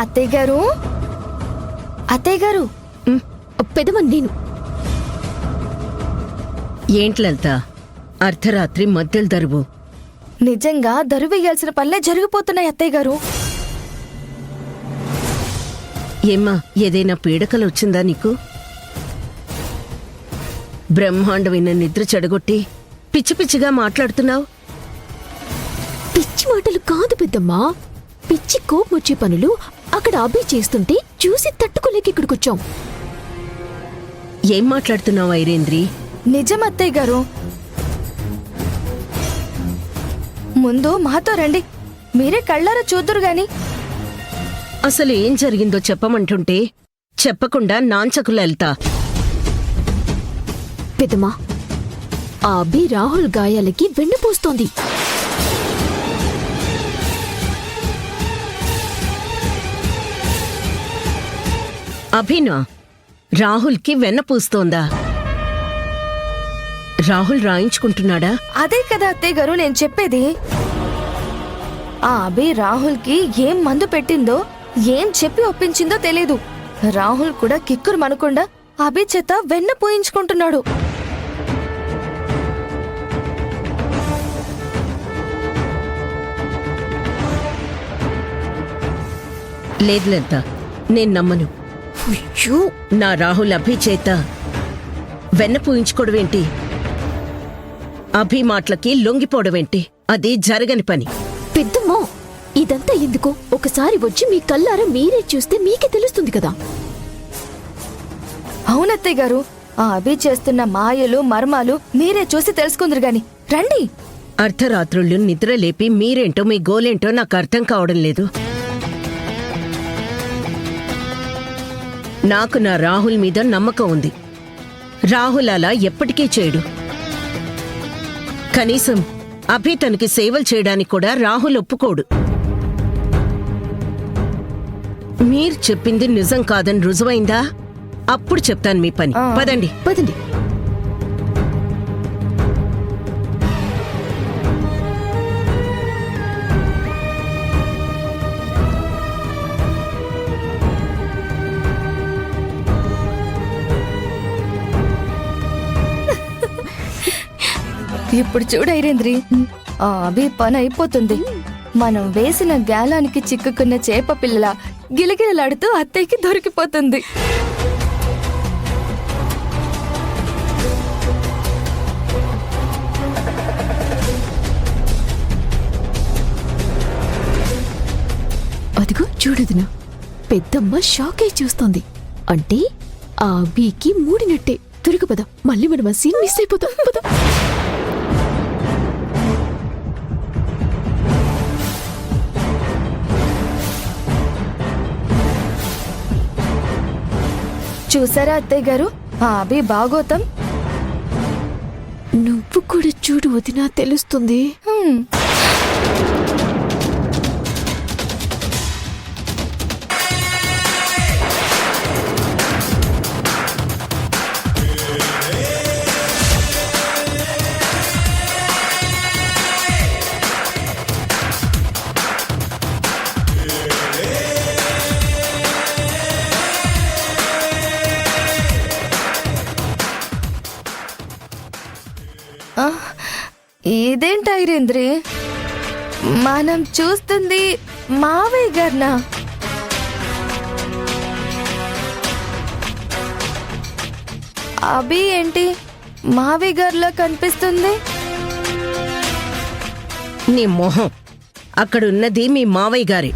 అత్తయ్య గారు, అత్తయ్య గారు. పెదవని నేను. ఏంటి లలిత, అర్ధరాత్రి మధ్యలో దరువు? నిజంగా దరువేయాల్సిన పనులే జరిగిపోతున్నాయి అత్తయ్య గారు. ఏమ్మా, ఏదైనా పీడకలు వచ్చిందా నీకు? బ్రహ్మాండమైన నిద్ర చెడగొట్టి పిచ్చి పిచ్చిగా మాట్లాడుతున్నావు. పిచ్చి మాటలు కాదు పెద్దమ్మా, పిచ్చి కోపం వచ్చే పనులు అక్కడ అభి చేస్తుంటే చూసి తట్టుకోలేక ఇక్కడికొచ్చాం. ఏం మాట్లాడుతున్నావు ఐరేంద్రి? నిజం అత్తయ్య గారు. ముందు మాతో రండి, మీరే కళ్ళారా చూద్దురు గాని. అసలు ఏం జరిగిందో చెప్పమంటుంటే చెప్పకుండా నాంచకు లలిత. పెద్దమ్మా, ఆ అభి రాహుల్ గాయాలకి వెన్నుపూస్తోంది. అభినా రాహుల్కి వెన్నపూస్తోందా? రాహుల్ రాయించుకుంటున్నాడా? అదే కదా అత్తయ్య గారు నేను చెప్పేది. ఆ అభి రాహుల్కి ఏం మందు పెట్టిందో, ఏం చెప్పి ఒప్పించిందో తెలీదు. రాహుల్ కూడా కిక్కురు మనకుండా అభి చేత వెన్న పోయించుకుంటున్నాడు. లేదు లలిత, నేను నమ్మను. అయ్యో, నా రాహుల్ అభి చేత వెన్న పూయించుకోవడమేంటి? అభి మాటలకి లొంగిపోవడమేంటి? అది జరగని పని. పెద్దమ్మా, ఇదంతా ఎందుకు? ఒకసారి వచ్చి మీ కళ్ళారా మీరే చూస్తే మీకే తెలుస్తుంది కదా. అవునత్తయ్య గారు, ఆ అభి చేస్తున్న మాయలు మర్మాలు మీరే చూసి తెలుసుకుందరు గాని. రండి. అర్ధరాత్రుళ్ళు నిద్ర లేపి మీరేంటో మీ గోలేంటో నాకు అర్థం కావడం లేదు. నాకు నా రాహుల్ మీద నమ్మకం ఉంది. రాహుల్ అలా ఎప్పటికీ చేయడు. కనీసం అభి తనకి సేవలు చేయడానికి కూడా రాహుల్ ఒప్పుకోడు. మీరు చెప్పింది నిజం కాదని రుజువైందా? అప్పుడు చెప్తాను మీ పని. పదండి పదండి. ఇప్పుడు చూడు ఐరేంద్రి, ఆ అభి పని అయిపోతుంది. మనం వేసిన గాలానికి చిక్కుకున్న చేప పిల్లల గిలగిలలాడుతూ అత్తయ్యకి దొరికిపోతుంది. అదిగో చూడదునా, పెద్దమ్మ షాక్ అయి చూస్తోంది. అంటే ఆ అభికి మూడినట్టే. త్వరగా పద, మళ్ళీ మనం ఆ సీన్ మిస్ అయిపోతాం. పద. చూసారా అత్తయ్య గారు ఆ అభి బాగోతం? నువ్వు కూడా చూడు వదినా, తెలుస్తుంది. ఇదేంటి ఐరేంద్రి, మనం చూస్తుంది మావయ్య గారినా? అభి ఏంటి మావయ్య గారిలో కనిపిస్తుంది? నీ మొహం, అక్కడున్నది మీ మావయ్య గారి.